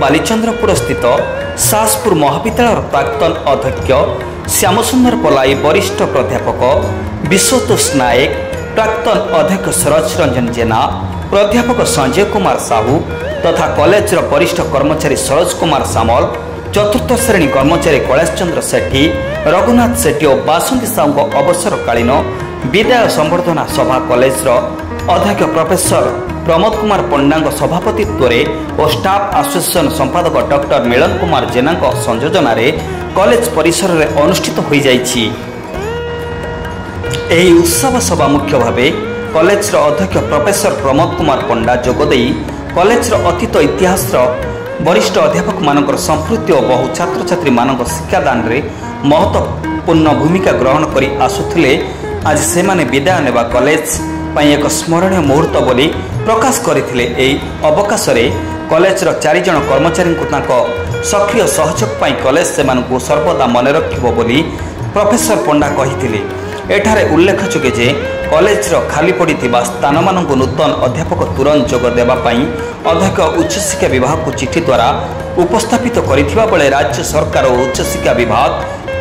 बालीचंद्रपुर स्थित सासपुर महाविद्यालय प्राक्तन अध्यक्ष श्यामसुंदर पलाई, वरिष्ठ प्राध्यापक विश्वतोष नायक, प्राक्तन अध्यक्ष सरज रंजन जेना, प्राध्यापक संजय कुमार साहू तथा कॉलेज वरिष्ठ कर्मचारी सरोज कुमार सामल, चतुर्थ श्रेणी कर्मचारी कैलाश चंद्र सेठी, रघुनाथ सेठी और बासंती साहू अवसरकालीन विदाय संबर्धना सभा कॉलेज अध्यक्ष प्रोफेसर प्रमोद कुमार पंडा सभापतित्व और स्टाफ एसोसिएशन संपादक डॉक्टर मिलन कुमार जेना संयोजन कॉलेज परिसर में अनुष्ठित हो जाइछि। एही उत्सव सभा मुख्य भाव कॉलेज अध्यक्ष प्रोफेसर प्रमोद कुमार पंडा जोगदे कॉलेज अतीत इतिहास वरिष्ठ अध्यापक मानकर संस्कृति और बहु छात्र छात्री मानक शिक्षादान में महत्वपूर्ण भूमिका ग्रहण करी आसुथिले। आज से माने विदाय नेबा कॉलेज पाई एक स्मरणीय मुहूर्त बोली प्रकाश करथिले। एई अवकाश रे कॉलेज रो 4 जण कर्मचारी को ताको सक्रिय सहयोग पाई कॉलेज सेमानकु सर्वदा मन रखिबो बोली प्रोफेसर पंडा कहिथिले। एठारे उल्लेखयोग्य जे कॉलेज रो खाली पड़िथिबा स्थान मानकु नूतन अध्यापक तुरंत जोग देबा पाई अध्यक्ष उच्च शिक्षा विभाग को चिठी द्वारा उपस्थापित करिथिबा बेले राज्य सरकार और उच्च शिक्षा विभाग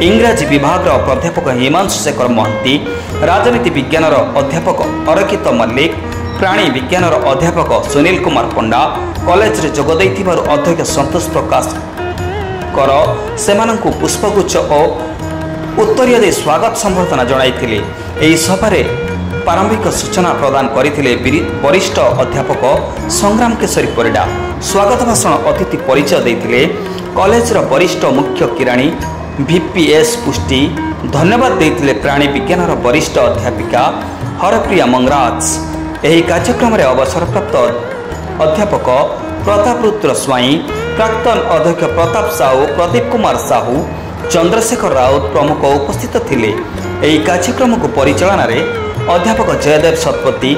इंग्राजी विभाग प्राध्यापक हिमांशु शेखर महंती, राजनीति विज्ञान अध्यापक अरकित मल्लिक, प्राणी विज्ञान अध्यापक सुनील कुमार पंडा कॉलेज रे जोग दैथिबारु अध्यक्ष संतोष प्रकाश कर सेमानंकु पुष्पगुच्छ और उत्तरीय दे स्वागत संबर्धना जणाइथिले। एही सभारे प्रारंभिक सूचना प्रदान करथिले वरिष्ठ अध्यापक संग्राम केशरी परिडा। स्वागत भाषण अतिथि परिचय देथिले कॉलेज रो वरिष्ठ मुख्य किराणी VPS पुष्टि। धन्यवाद देथिले प्राणी विज्ञान वरिष्ठ अध्यापिका हरप्रिया मंगराज। एही कार्यक्रम रे अवसरप्राप्त अध्यापक प्रताप रुद्र स्वाई, प्राक्तन अध्यक्ष प्रताप साहू, प्रदीप कुमार साहू, चंद्रशेखर राउत प्रमुख उपस्थित थिले। एही कार्यक्रम को परिचालन रे अध्यापक जयदेव शतपथी,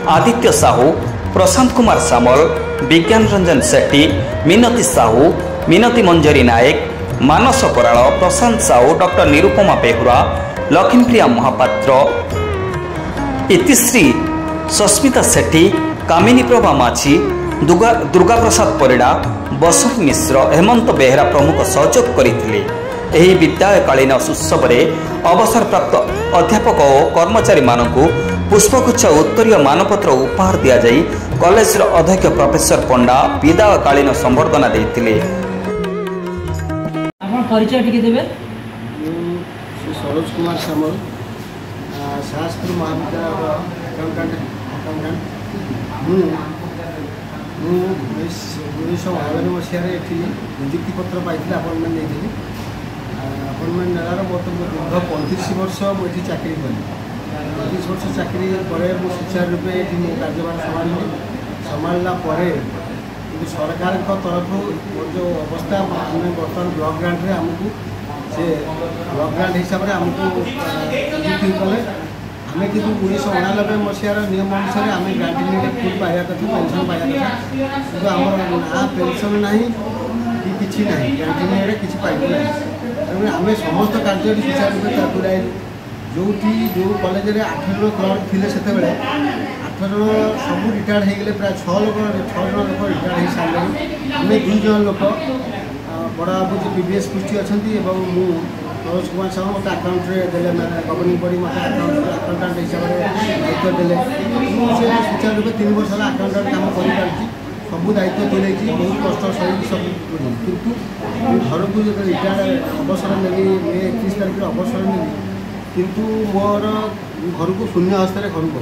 आदित्य साहू, प्रशांत कुमार सामल, विज्ञान रंजन सेठी, मिनती साहू, मिनती मंजरी नायक, मानस पराल, प्रशांत साहू, डॉक्टर निरुपमा बेहुरा, लक्ष्मीप्रिया महापात्र, इतिश्री सस्मिता सेठी, कामिनी प्रभा माझी, दुर्गा प्रसाद परिडा, बसंत मिश्र, हेमंत बेहरा प्रमुख सहयोग करथिले। एही विद्यालयकालीन उत्सव में अवसर प्राप्त अध्यापक और कर्मचारी मानकु पुष्पगुच्छ उत्तरीय मानपत्र उपहार दिया जाई कॉलेज अध्यक्ष प्रोफेसर पंडा विदायकालीन संबर्धना देथिले। आपण परिचय टिके देबे। सरोज कुमार सामल, शास्त्र महाविद्यालय अकाउंटेंट। मु 1952 मसीह नियुक्ति पत्र पाई अपॉइंटमेंट नहीं अपॉइंटमेंट नेलार दीर्घ 35 वर्ष मुझे चाकरी कली। 35 वर्ष चाकरी पर सुचारू रूपे ये कार्यभार संभाला कि सरकार तरफ जो अवस्था आम बर्तमान ब्लॉक ग्रांट रे आमको से ब्लॉक ग्रांट हिसाब से आमको नियुक्ति कले। आम कि 1989 मसीहार नियम अनुसार आम ग्रांट फुल पाया कथा, पेंशन पाया कथा, कि आम ना पेंशन ना कि किसी ना ग्रांट किसी पाइबू ना। आम समस्त कार्य सुचारू रूपे तुराइलु। जो कॉलेज में 8 जन क्लर्क थे से 8 जन सब रिटायर्ड हो गए, प्राय 6 जन लोक रिटायर्ड हो सारे। आम 2 जन लोक बड़ बाबू जी PBS पुष्टि अच्छा मु सरोज कुमार साहू मत आकाउंट देले गवर्निंग बॉडी मत अकाउंटेंट हिसाब से दायित्व देले। मुझे सुचारू रूपे 3 वर्ष अकाउंटेंट काम कर सब दायित्व तुले बहुत कष्ट सही सब, किंतु घर को जो रिटायर्ड अवसर नेली मे 31 तारीख अवसर नेली, किंतु मोर घर को शून्य हस्तार घर को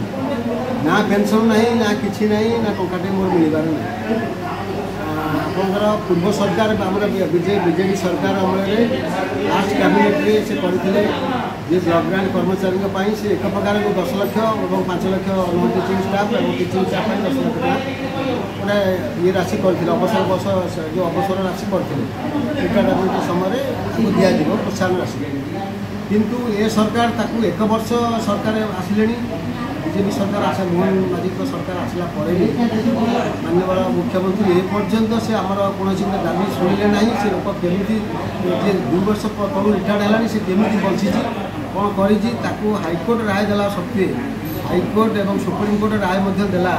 ना पेंशन ना किसी ना टंकाटे मोर मिलबार ना। आपंकर पूर्व सरकार बीजेडी सरकार अमल लास्ट कैबिनेट्रे से करते ब्लॉक ग्रांट कर्मचारी से एक प्रकार 10 लाख और 5 लाख नॉन टीचिंग स्टाफ और टीचिंग स्टाफ 10 लाख गोटे ये राशि करते अवसर जो अवसर राशि करते रिटायरमेंट समय दिज्व प्रोत्साहन राशि। किंतु ये सरकार ताकू 1 वर्ष सरकार आसिले बीजेपी सरकार आशा मोहन माझी सरकार आसला माननीय मुख्यमंत्री ए पर्यंत से आमर कौन दाबी शुणिले ना। से लोक केमी 2 वर्ष तलू रिटायर्ड है से केमी बची कौन कर हाइकोर्ट राय देला सत्वे हाइकोर्ट और सुप्रीमकोर्ट राय देला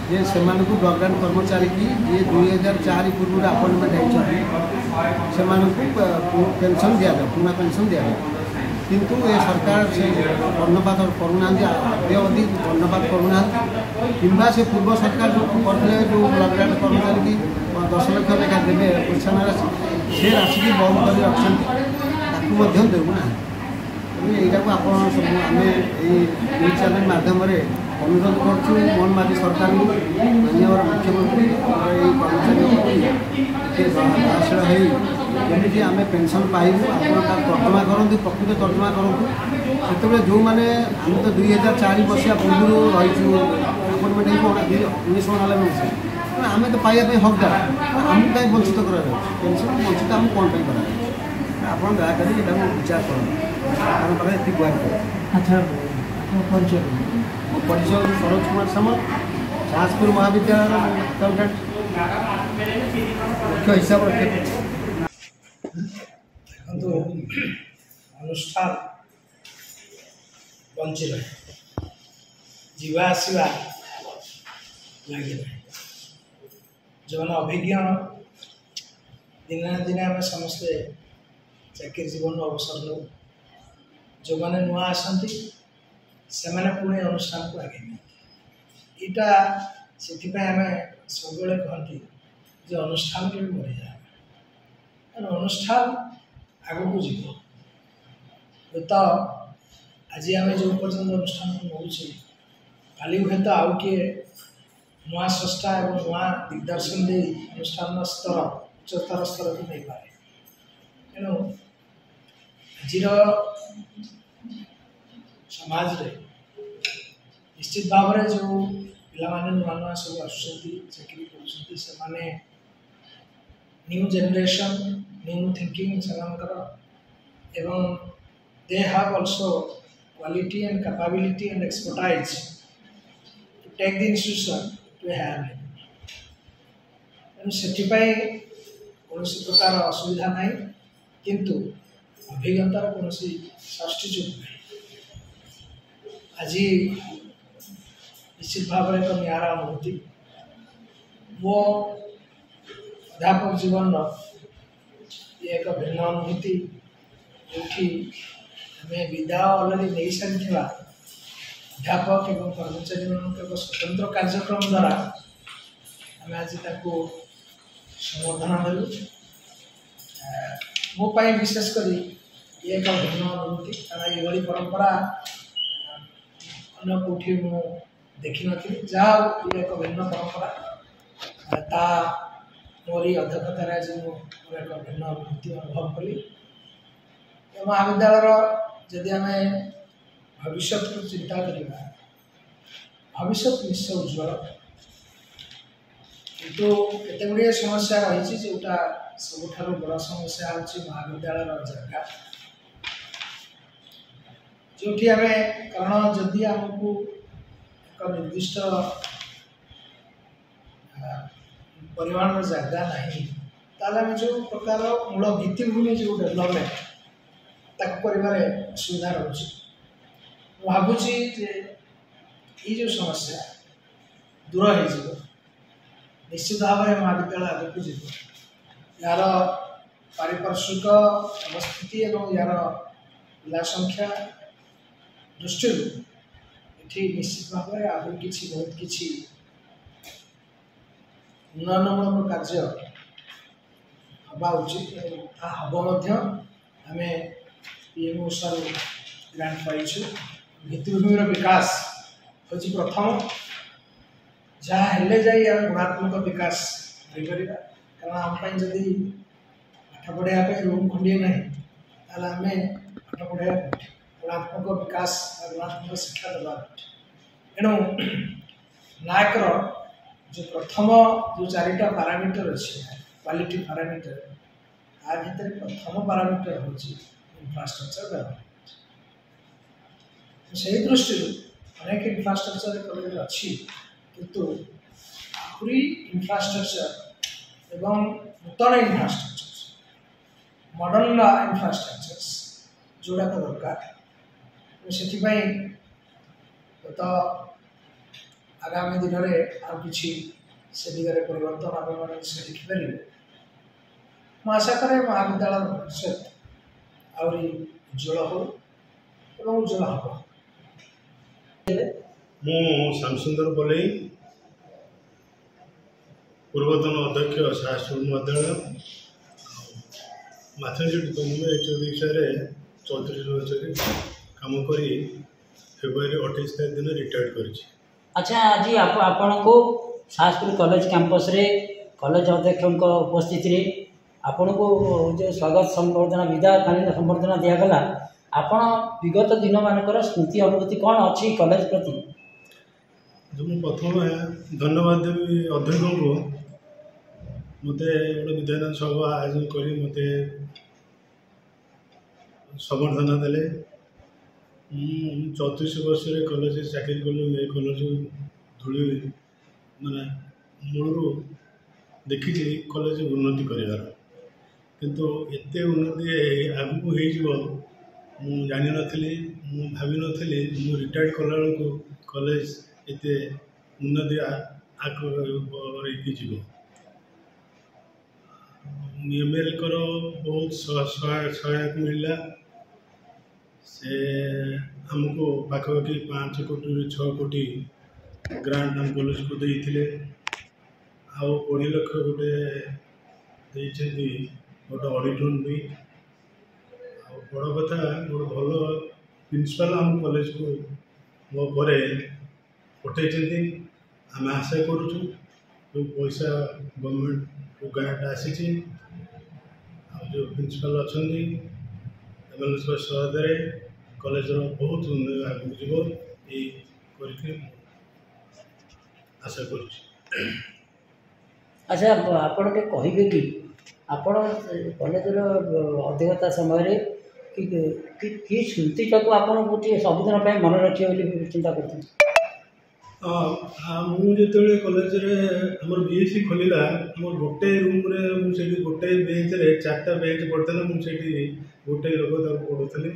जे से ब्लक ग्रांट कर्मचारी की ये 2004 पूर्व अपॉइंटमेंट होती पेंशन दि जाए पुना पेंशन दि जाए किंतु ये सरकार से कर्णपात करूना अद्यावधि कर्णपात करूना कि से पूर्व सरकार जो करते जो ब्लक ग्रांट कर्मचारी की 10 लाख लेखा देवे पैसा से राशि की बंद कर रखा देना यहाँ को आप आम न्यूज चैनल माध्यम अनुरोध करुँ मोहनमाझी सरकार माननीय मुख्यमंत्री कर्मचारी जमी आम पेंशन पाइबू आप तर्जमा करूँ प्रकृत तर्जमा करूँ से जो मैंने आम तो 2004 मसीहा पूर्व रही अपॉइंटमेंट 1999 मसीहा आम तो पाइबा हकदार आमको कहीं वंचित कर पेंशन वंचित आम कौन कर आप दयाकोरी विचार करें गुहार अच्छा परिचय मो परिचय सरोज कुमार सामल राजपुर महाविद्यालय अकाउंटेंट मुख्य हिसाब रखे देखो अनुष्ठान बंची रहे जीवा आसवा लगे रहे जो मैंने अभिज्ञ दिन दिन आम समस्ते चाकरी जीवन अवसर लो जो मैंने नुआ आसती से मैंने पुणे अनुष्ठान को आगे यहाँ से आम सब कहती जे अनुष्ठान के मरी जाए अनुष्ठान आग को जीव तो आज आम जो पर्यटन अनुष्ठान को नौचे काली हे तो आउ किए नुआ स्रष्टा और नुआ दिग्दर्शन दे अनुष्ठान स्तर उच्चतर स्तर को नहीं पाए तेणु आज समाज रे निश्चित भाव में जो पिलाने नुआ नुआ सब आसुच्ची कर न्यू जनरेशन न्यू थिंकिंग से they have also quality and capability and expertise to take the institution to have से कौन प्रकार असुविधा ना किंतु अभिज्ञतार कौन सब्स्टिट्यूट ना आज निश्चित भाव एक निरा अनुभूति मो अध्यापक जीवन ये एक भिन्न अनुभूति जो आम विदाय अलरेडी नहीं सारी अध्यापक एवं कर्मचारी मान स्वतंत्र कार्यक्रम द्वारा आम आज संबोधन देलु मोपाई विशेषकर ये एक भिन्न अनुभूति कारण ये परंपरा अन्य कौटी मु देखी नी जहाँ ये एक भिन्न परंपरा ता मोरी अध्यक्षतार आज मोर एक भिन्न अनुभूति अनुभव कली महाविद्यालय जदि आम भविष्य को चिंता करवा भविष्य निश्चय उज्ज्वल किंतु केते गुड़िए समस्या रही जोटा सबुठ बड़ समस्या हूँ महाविद्यालय जगह जो आम कारण जदि आमको एक निर्दिष्ट परिमाण जगह ना जो प्रकार मूल भित्तिभूमि जो डेभलपमेंट असुविधा रोचे भावुची ये जो समस्या दूर हो निश्चित भाव में महाविद्यालय आगे को जीव यार पारिपार्श्विक अवस्थिति और यार पिला संख्या दृष्टि ये निश्चित भाव में आगे किसी बहुत किसी उन्नयनमूलक कार्य हवा उचित हम आम पीएमओ ग्रांट पाइछु भित्तिभूमि विकास हूँ प्रथम जहाँ हेले जाई गुणात्मक विकास कारण आम जदि पाठ पढ़ाई रूम खंडिए ना आम पाठ पढ़ाई गुणात्मक विकास गुणात्मक शिक्षा देवा तेणु नायकर जो प्रथम जो चारिटा पारामीटर अच्छे क्वालिटी पारामीटर आ भीतर प्रथम पारामीटर हूँ इंफ्रास्ट्रक्चर डेवलपमेंट से दृष्टि अनेक इंफ्रास्ट्रक्चर कॉलेज अच्छी किंतु आहरी इंफ्रास्ट्रक्चर एवं नूतन इंफ्रास्ट्रक्चर मॉडर्न इंफ्रास्ट्रक्चर जोड़ाक दरकार से गत आगामी दिन में आउ कि से दिगरे परिवर्तन आप देखिपारे। मैं आशा करे महाविद्यालय भविष्य आहरी उज्जवल हो एवं उज्जवल हम। मु श्यामसुंदर बोले पूर्वतन अध्यक्ष शास्त्री महाविद्यालय मैथमेटिक्स डिपार्टमेंट एच विषय 34 वर्ष काम कर फेब्रुआरी 28 दिन रिटायर्ड कर। अच्छा आज आपण को शास्त्री कॉलेज कैंपस रे कॉलेज अध्यक्ष उपस्थिति रे आपण को जो स्वागत संबर्धना विदाकालीन संबर्धना दिगला आपण विगत दिन मानकर स्मृति अनुभूति कौन अच्छी कॉलेज प्रति? जो मुझे प्रथम धन्यवाद देवी अध्यक्ष को मत गोटे विद्यादान सभा आयोजन कर मत संबर्धना देले। 34 वर्ष कॉलेज चाकरी कल कॉलेज धूली माने मूलू देखी कॉलेज उन्नति करार किंतु एते उन्नति आगू हो जानी नी भावी नी मु रिटायर्ड कला बेलू कॉलेज एते उन्नति आगे जीव। एमएल कर बहुत सहायक मिलला से हमको पाखापाखि 5 कोटी 6 कोटी ग्रांट हम कॉलेज को देते आउ 20 लाख गोटे गोटे ऑडिटोरियम भी बड़ कथा गोटे भल प्रिंसिपल आम कॉलेज को मो पर पठे आम आशा करुँ जो पैसा गवर्नमेंट को ग्रांट आसी जो प्रिंसिपल अच्छा एमएलए सहायता कॉलेज बहुत आगे जीव ये आशा कर। अच्छा आपण के कहिबे कि आपण कॉलेज अध्यक्षता समय कि स्मृति को आपण गोटे सबुदिन मन रखिए बोली चिंता करते? मुझे कॉलेज आम बीएससी खोलला आम गोटे रूम रे मुझे गोटे बेंच रे 4टा बेंच पड़ता मुझे गोटे लोक पढ़ुली।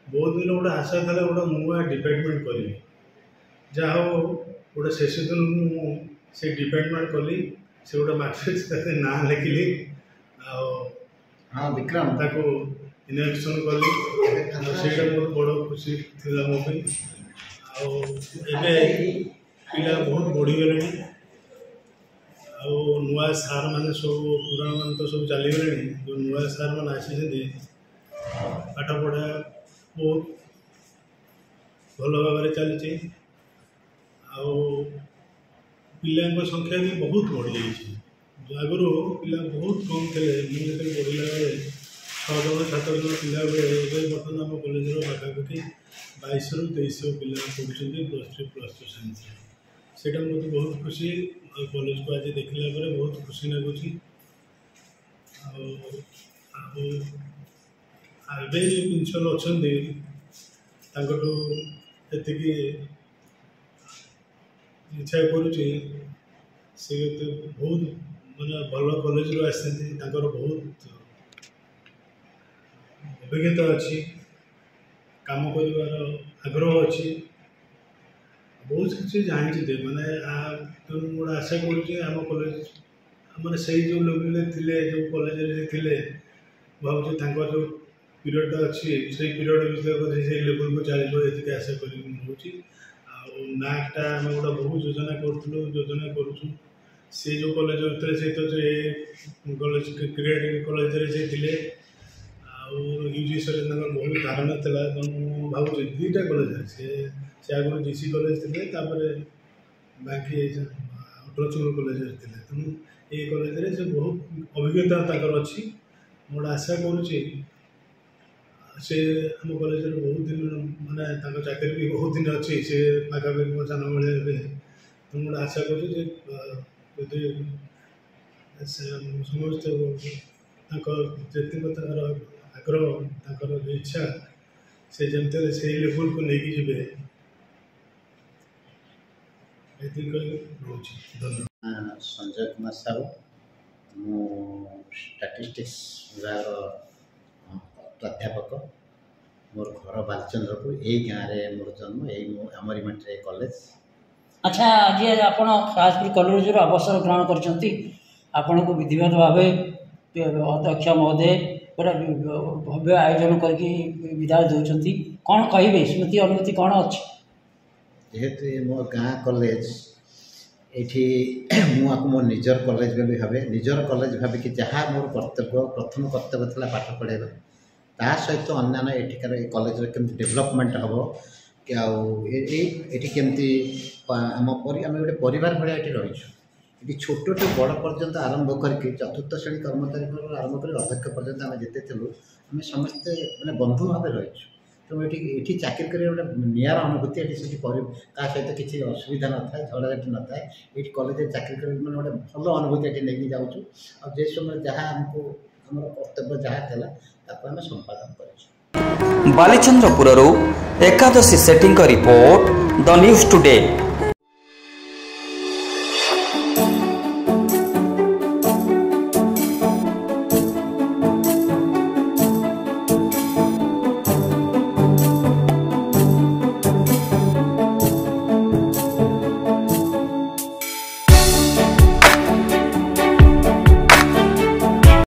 बहुत दिन गोटे आशा था गोटे नुआ डिपार्टमेंट करी जहाँ गोटे शेष दिन से डिपार्टमेंट कली से गोटे मैथमेटिक्स ना लिखिली हाँ विक्रम ताको इनोवेशन कली से बड़ खुशी थी मो पिला बहुत बढ़ीगले नुआ सार मैंने सब पुराण मान तो सब चलीगले जो नुआ सार मैंने आसी पाठ पढ़ा बहुत भल भाव चलती पिला संख्या भी बहुत बढ़ी जाइए। आगुरी पिला बहुत कम थे मुझे पढ़ला बेले 6 जन 7 जन पिला बेले बर्तमान आम कॉलेज पाखापाखि 22 ରୁ 23 पिला पढ़ुं +3 +2 साइंस से मुझे बहुत खुशी कॉलेज को आज देखला बहुत खुशी लगुच। प्रिंसिपल अच्छा ये इच्छा करुँचे से बहुत माने भल कॉलेज रू आसती बहुत अभिज्ञता अच्छी काम कर आग्रह अच्छी बहुत किसी जानी माने गोटे आशा करुँचे आम कॉलेज मैंने से जो लेवल थे जो कॉलेज थे भावुँ जो पीरियड अच्छी से पीरियड भितर से लेवल को चलो ये आशा कर नाटा आम गोटे बहुत योजना करूँ योजना करुँ से जो कॉलेज भर से तो कॉलेज क्रिएट कॉलेज से थे यूजीसी बहुत धारणा था भावुँ 2टा कॉलेज से आगुरी जीसी कॉलेज थे बाकी अटलचुर कॉलेज थे तेणु ये कॉलेज से बहुत अभिज्ञता अच्छी गोटे आशा करुँचे से आम कॉलेज बहुत दिन माने चाकरी भी बहुत दिन अच्छी से पाखापाखि मो सान भाई हे तो गोटे आशा करुँचे समस्त जी आग्रह इच्छा से जमते से लेवल को लेकिन जीवे धन्यवाद। संजय कुमार साहू मु स्टैटिस्टिक्स विभाग प्राध्यापक मोर घर बालचंद्रपुर यही गाँव में मोर जन्म यही आमरी मेट्रे कॉलेज अच्छा आज आप साहसपुर कॉलेज अवसर ग्रहण करछंती आपन को विधिवत भाव अध्यक्ष महोदय पूरा भव्य आयोजन करके विदाय दौरान कौन कहे स्मृति अनुभूति कौन अच्छी जेहेतु मो गाँ कॉलेज ये मुझे मो निजर कॉलेज भी भावे निजर कॉलेज भाविकी जहाँ मोर कर्तव्य प्रथम कर्तव्य था पाठ पढ़ाइबा ता सहित अन्य एठिकार कॉलेज केमती डेवलपमेंट हम कि आठी केमती आम गोटे परिवार भाया ये रहीछु ये छोट बड़ पर्यंत आरंभ करके चतुर्थ श्रेणी कर्मचारी आरंभ कर अध्यक्ष पर्यंत आम जिते थी आम समस्ते मैंने बंधु भाव रहीछु तो ये चाकरी कर गोटे निआर अनुभूति ये का सहित किसी असुविधा न था झगड़ा न था ये कॉलेज चाकरी कर मैंने गोटे भल अनुभूति ये नहीं जाऊँ और जे समय जहाँ आमको आम कर्तव्य जहाँ था आम संपादन कर बालीचंद्रपुर एकादशी सेठी रिपोर्ट द न्यूज टुडे।